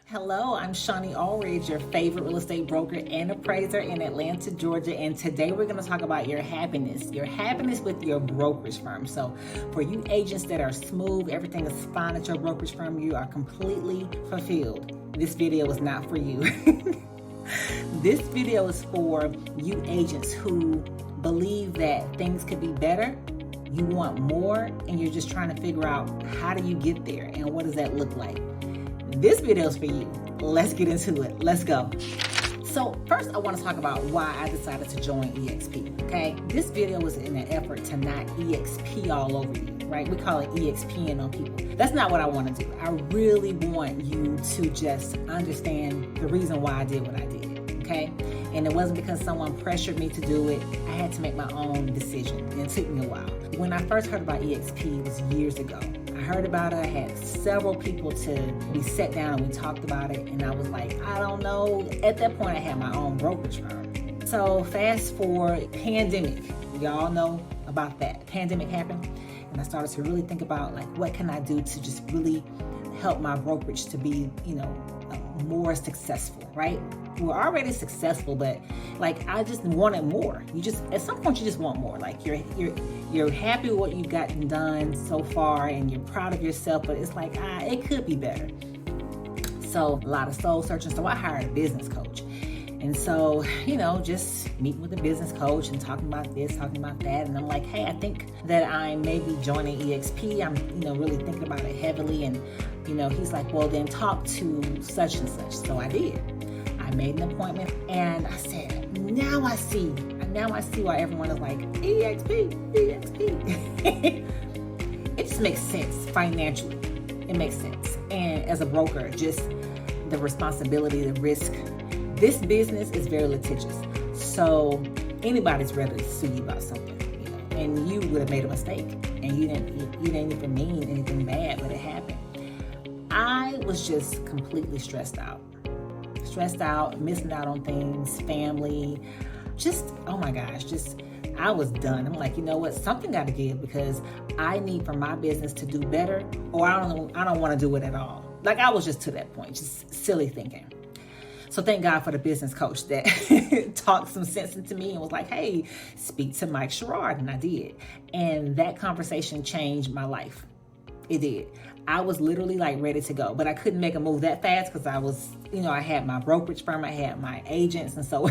Hello, I'm Shonnie Alridge, your favorite real estate broker and appraiser in Atlanta, Georgia. And today we're going to talk about your happiness with your brokerage firm. So for you agents that are smooth, everything is fine at your brokerage firm, you are completely fulfilled. This video is not for you. This video is for you agents who believe that things could be better. You want more and you're just trying to figure out how do you get there and what does that look like. This video is for you. Let's get into it. Let's go. So first I want to talk about why I decided to join eXp, okay? This video was in an effort to not eXp all over you, right? We call it eXPing on people. That's not what I want to do. I really want you to just understand the reason why I did what I did, okay? And it wasn't because someone pressured me to do it. I had to make my own decision, and it took me a while. When I first heard about eXp, it was years ago. I heard about it, I had several people we sat down and we talked about it, and I was like, I don't know. At that point, I had my own brokerage firm. So fast forward, pandemic. Y'all know about that. Pandemic happened, and I started to really think about like, what can I do to just really help my brokerage to be, more successful, right? We're already successful, but like I just wanted more. At some point you just want more. Like you're happy with what you've gotten done so far and you're proud of yourself, but it's like, it could be better. So a lot of soul searching. So I hired a business coach. And so, just meeting with a business coach and talking about this, talking about that. And I'm like, hey, I think that I may be joining eXp. I'm, really thinking about it heavily. And, he's like, well, then talk to such and such. So I did. I made an appointment and I said, now I see why everyone is like, eXp. It just makes sense financially. It makes sense. And as a broker, just the responsibility, the risk. This business is very litigious, so anybody's ready to sue you about something, and you would have made a mistake, and you didn't even mean anything bad, but it happened. I was just completely stressed out, missing out on things, family, oh my gosh, I was done. I'm like, you know what? Something got to give because I need for my business to do better, or I don't want to do it at all. Like I was just to that point, just silly thinking. So thank God for the business coach that talked some sense into me and was like, hey, speak to Mike Sherrod. And I did. And that conversation changed my life. It did. I was literally like ready to go, but I couldn't make a move that fast because I was, I had my brokerage firm, I had my agents. And so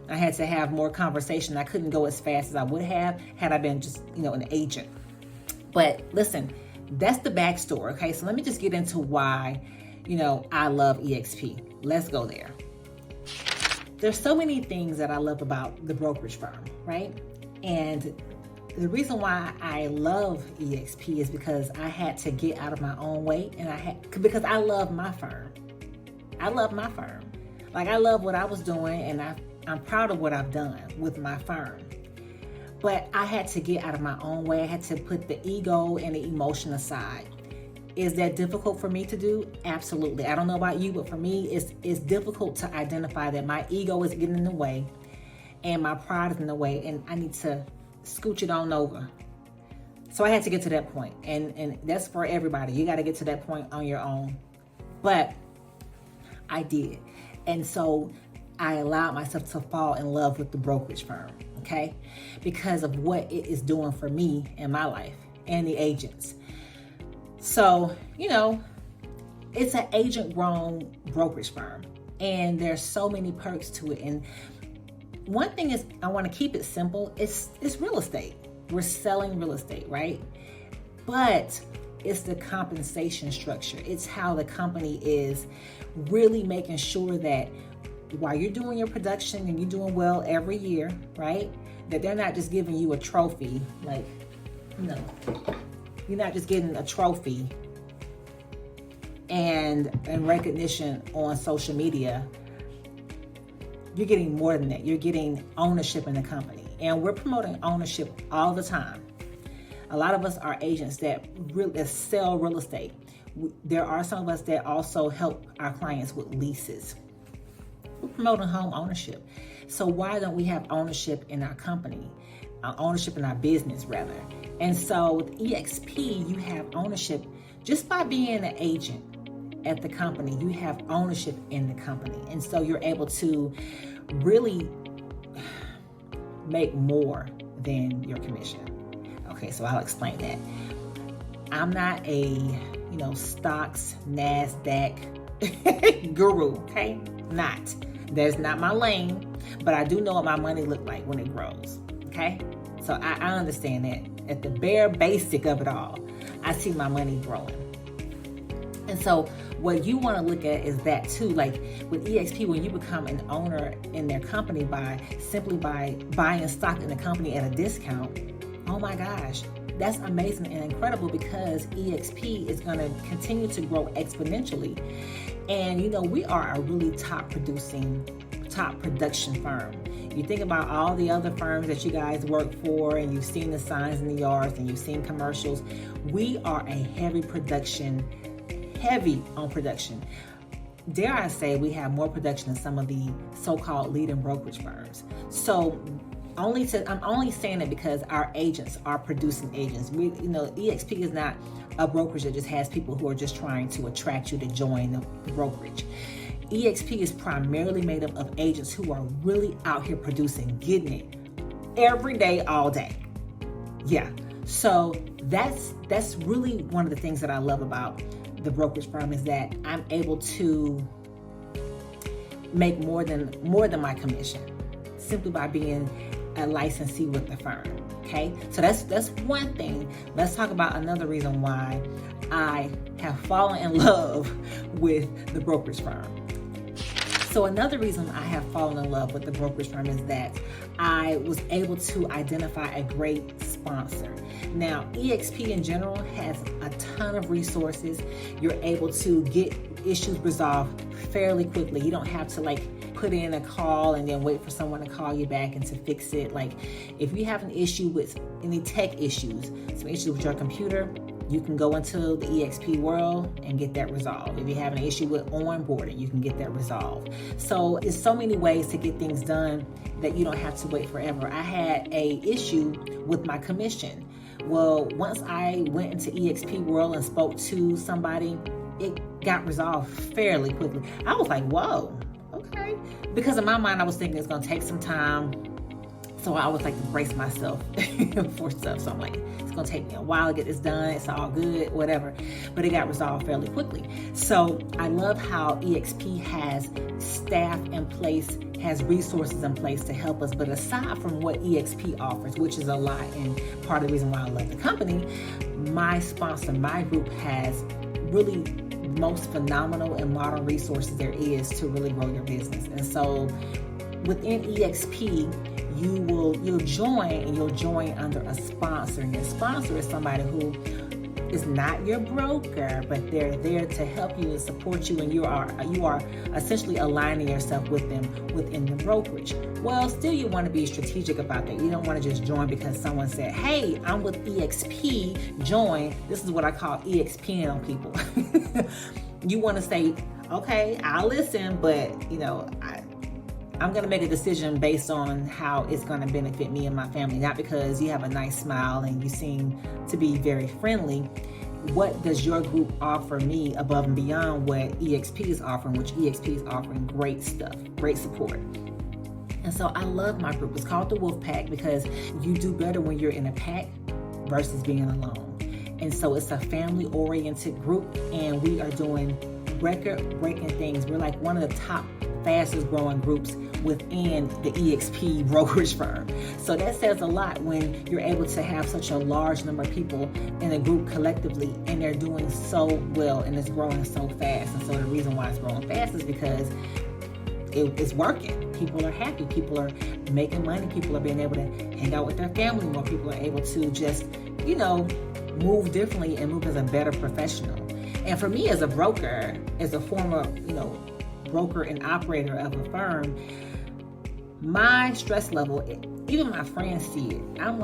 I had to have more conversation. I couldn't go as fast as I would have had I been just, an agent. But listen, that's the backstory. Okay. So let me just get into why, I love eXp. Let's go there. There's so many things that I love about the brokerage firm, right? And the reason why I love eXp is because I had to get out of my own way, because I love my firm. I love my firm. Like I love what I was doing, and I'm proud of what I've done with my firm. But I had to get out of my own way. I had to put the ego and the emotion aside. Is that difficult for me to do? Absolutely. I don't know about you, but for me, it's difficult to identify that my ego is getting in the way and my pride is in the way, and I need to scooch it on over. So I had to get to that point, and that's for everybody. You got to get to that point on your own. But I did. And so I allowed myself to fall in love with the brokerage firm, okay? Because of what it is doing for me in my life and the agents. So, it's an agent-grown brokerage firm, and there's so many perks to it. And one thing is, I want to keep it simple. It's real estate. We're selling real estate, right? But it's the compensation structure. It's how the company is really making sure that while you're doing your production and you're doing well every year, right? That they're not just giving you a trophy, like, you're not just getting a trophy and recognition on social media. You're getting more than that. You're getting ownership in the company. And we're promoting ownership all the time. A lot of us are agents that sell real estate. There are some of us that also help our clients with leases. We're promoting home ownership. So why don't we have ownership in our company? Ownership in our business, rather. And so with eXp, you have ownership just by being an agent. at the company. You have ownership in the company. And so you're able to really make more than your commission. Okay, so I'll explain that. I'm not a, stocks, NASDAQ guru, okay? Not. That's not my lane, but I do know what my money look like when it grows, okay? So I understand that. At the bare basic of it all, I see my money growing. And so what you want to look at is that too. Like with eXp, when you become an owner in their company simply by buying stock in the company at a discount, oh my gosh, that's amazing and incredible, because eXp is going to continue to grow exponentially. And we are a really top production firm. You think about all the other firms that you guys work for, and you've seen the signs in the yards and you've seen commercials. We are a heavy on production. Dare I say, we have more production than some of the so-called leading brokerage firms. So I'm only saying it because our agents are producing agents. eXp is not a brokerage that just has people who are just trying to attract you to join the brokerage. eXp is primarily made up of agents who are really out here producing, getting it every day, all day. Yeah. So that's really one of the things that I love about the brokerage firm, is that I'm able to make more than my commission simply by being a licensee with the firm. Okay, so that's one thing. Let's talk about another reason why I have fallen in love with the brokerage firm. So another reason I have fallen in love with the brokerage firm is that I was able to identify a great sponsor. Now, eXp in general has a ton of resources. You're able to get issues resolved fairly quickly. You don't have to put in a call and then wait for someone to call you back and to fix it. If you have an issue with any tech issues, some issues with your computer, you can go into the eXp world and get that resolved. If you have an issue with onboarding, you can get that resolved. So there's so many ways to get things done that you don't have to wait forever. I had a issue with my commission. Well, once I went into eXp world and spoke to somebody, it got resolved fairly quickly. I was like, whoa, okay. Because in my mind, I was thinking it's gonna take some time. So I always like to brace myself for stuff. So I'm like, it's gonna take me a while to get this done. It's all good, whatever. But it got resolved fairly quickly. So I love how eXp has staff in place, has resources in place to help us. But aside from what eXp offers, which is a lot and part of the reason why I love the company, my sponsor, my group has really most phenomenal and modern resources there is to really grow your business. And so within eXp, you'll join under a sponsor. And your sponsor is somebody who is not your broker, but they're there to help you and support you, and you are essentially aligning yourself with them within the brokerage. Well, still you want to be strategic about that. You don't want to just join because someone said, hey, I'm with eXp, join. This is what I call EXPing on people. You want to say, okay, I'll listen, but I'm going to make a decision based on how it's going to benefit me and my family, not because you have a nice smile and you seem to be very friendly. What does your group offer me above and beyond what eXp is offering, which eXp is offering great stuff, great support. And so I love my group. It's called the Wolf Pack because you do better when you're in a pack versus being alone. And so it's a family-oriented group, and we are doing record-breaking things. We're like one of the top fastest growing groups within the eXp brokerage firm. So that says a lot when you're able to have such a large number of people in a group collectively, and they're doing so well and it's growing so fast. And so the reason why it's growing fast is because it's working. People are happy. People are making money. People are being able to hang out with their family more. People are able to just, move differently and move as a better professional. And for me as a broker, as a former, broker and operator of a firm, my stress level, even my friends see it. I'm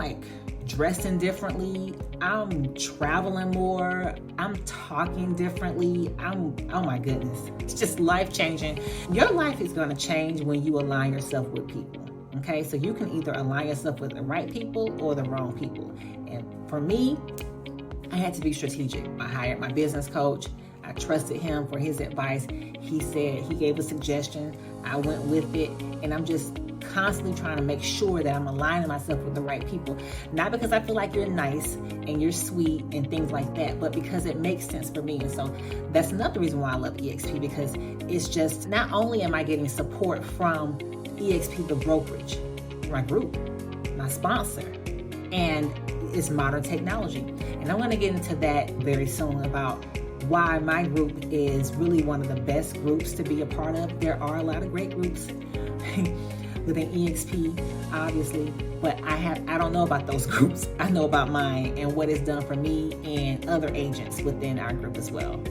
dressing differently. I'm traveling more. I'm talking differently. Oh my goodness. It's just life changing. Your life is going to change when you align yourself with people. Okay. So you can either align yourself with the right people or the wrong people. And for me, I had to be strategic. I hired my business coach. I I trusted him for his advice. He gave a suggestion. I went with it, and I'm just constantly trying to make sure that I'm aligning myself with the right people. Not because I feel like you're nice and you're sweet and things like that, but because it makes sense for me. And so that's another reason why I love eXp, because it's just, not only am I getting support from eXp, the brokerage, my group, my sponsor, and it's modern technology. And I'm going to get into that very soon about why my group is really one of the best groups to be a part of. There are a lot of great groups within eXp, obviously, but I don't know about those groups. I know about mine and what it's done for me and other agents within our group as well.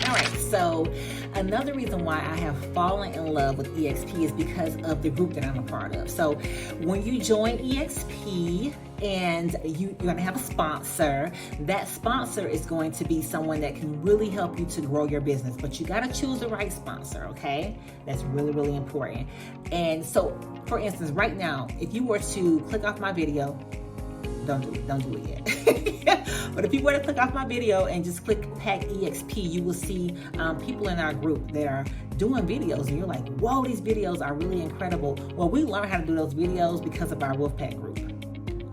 All right, so another reason why I have fallen in love with eXp is because of the group that I'm a part of. So when you join eXp and you're going to have a sponsor, that sponsor is going to be someone that can really help you to grow your business, but you got to choose the right sponsor, okay? That's really, really important. And so, for instance, right now, if you were to click off my video, don't do it yet. But if you were to click off my video and just click Pack eXp, you will see people in our group that are doing videos, and you're like, whoa, these videos are really incredible. Well, we learned how to do those videos because of our Wolfpack group.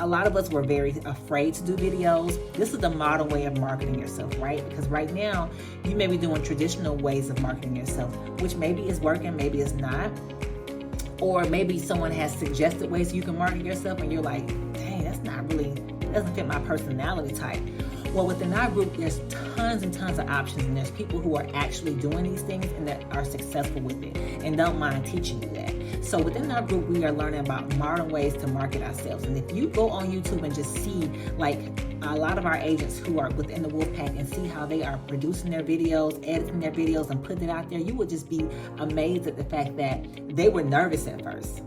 A lot of us were very afraid to do videos. This is the modern way of marketing yourself, right? Because right now, you may be doing traditional ways of marketing yourself, which maybe is working, maybe it's not. Or maybe someone has suggested ways you can market yourself, and you're like, dang, that's not really, doesn't fit my personality type. Well, within our group, there's tons and tons of options, and there's people who are actually doing these things and that are successful with it and don't mind teaching you that. So within our group, we are learning about modern ways to market ourselves. And if you go on YouTube and just see like a lot of our agents who are within the Wolfpack and see how they are producing their videos, editing their videos, and putting it out there, you would just be amazed at the fact that they were nervous at first.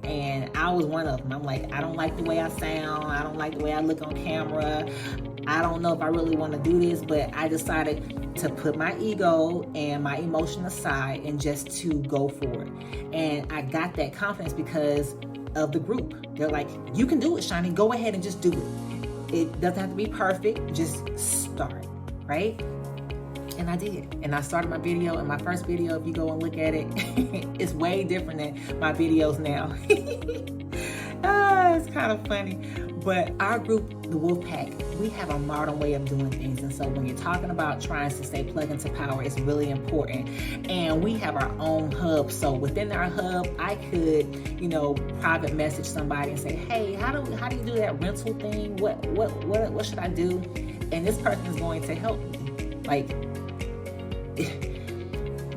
And I was one of them. I'm like, I don't like the way I sound. I don't like the way I look on camera. I don't know if I really want to do this, but I decided to put my ego and my emotion aside and just to go for it. And I got that confidence because of the group. They're like, you can do it, Shonnie. Go ahead and just do it. It doesn't have to be perfect. Just start, right? And I did. And I started my video, and my first video, if you go and look at it, it's way different than my videos now. It's kind of funny. But our group, the Wolfpack, we have a modern way of doing things. And so when you're talking about trying to stay plugged into power, it's really important. And we have our own hub. So within our hub, I could, private message somebody and say, hey, how do you do that rental thing? What should I do? And this person is going to help me. Like,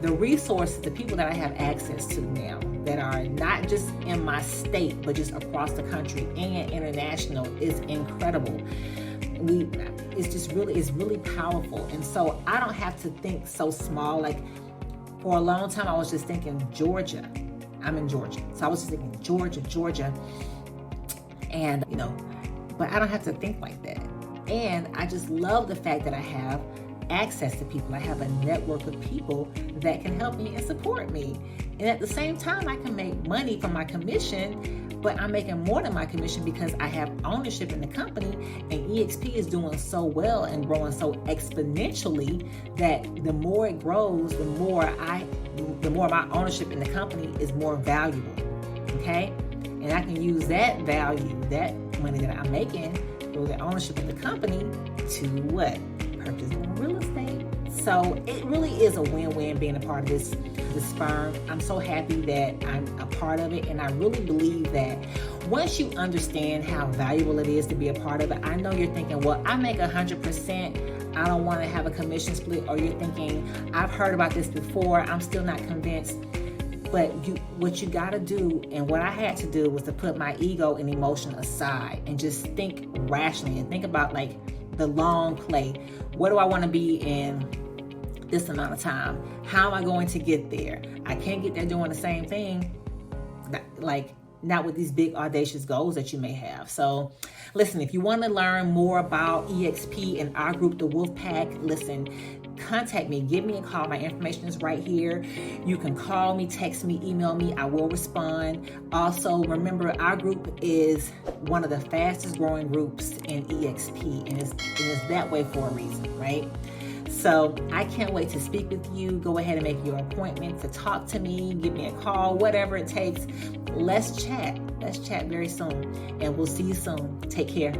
the resources, the people that I have access to now that are not just in my state, but just across the country and international is incredible. It's really powerful. And so I don't have to think so small. Like for a long time, I was just thinking Georgia. I'm in Georgia. So I was just thinking Georgia. And, but I don't have to think like that. And I just love the fact that I have access to people. I have a network of people that can help me and support me. And at the same time, I can make money from my commission, but I'm making more than my commission because I have ownership in the company, and eXp is doing so well and growing so exponentially that the more it grows, the more my ownership in the company is more valuable. Okay? And I can use that value, that money that I'm making through the ownership of the company to what? Purchase more real estate. So it really is a win-win being a part of this firm. I'm so happy that I'm a part of it, and I really believe that once you understand how valuable it is to be a part of it, I know you're thinking, well, I make 100%, I don't want to have a commission split, or you're thinking, I've heard about this before, I'm still not convinced. But what you got to do, and what I had to do, was to put my ego and emotion aside and just think rationally and think about like the long play. What do I want to be in this amount of time? How am I going to get there? I can't get there doing the same thing, not with these big audacious goals that you may have. So listen, if you want to learn more about eXp and our group, the Wolfpack, listen, contact me, give me a call. My information is right here. You can call me, text me, email me. I will respond. Also, remember, our group is one of the fastest growing groups in eXp, and it's that way for a reason, right? So I can't wait to speak with you. Go ahead and make your appointment to talk to me, give me a call, whatever it takes. Let's chat. Let's chat very soon, and we'll see you soon. Take care.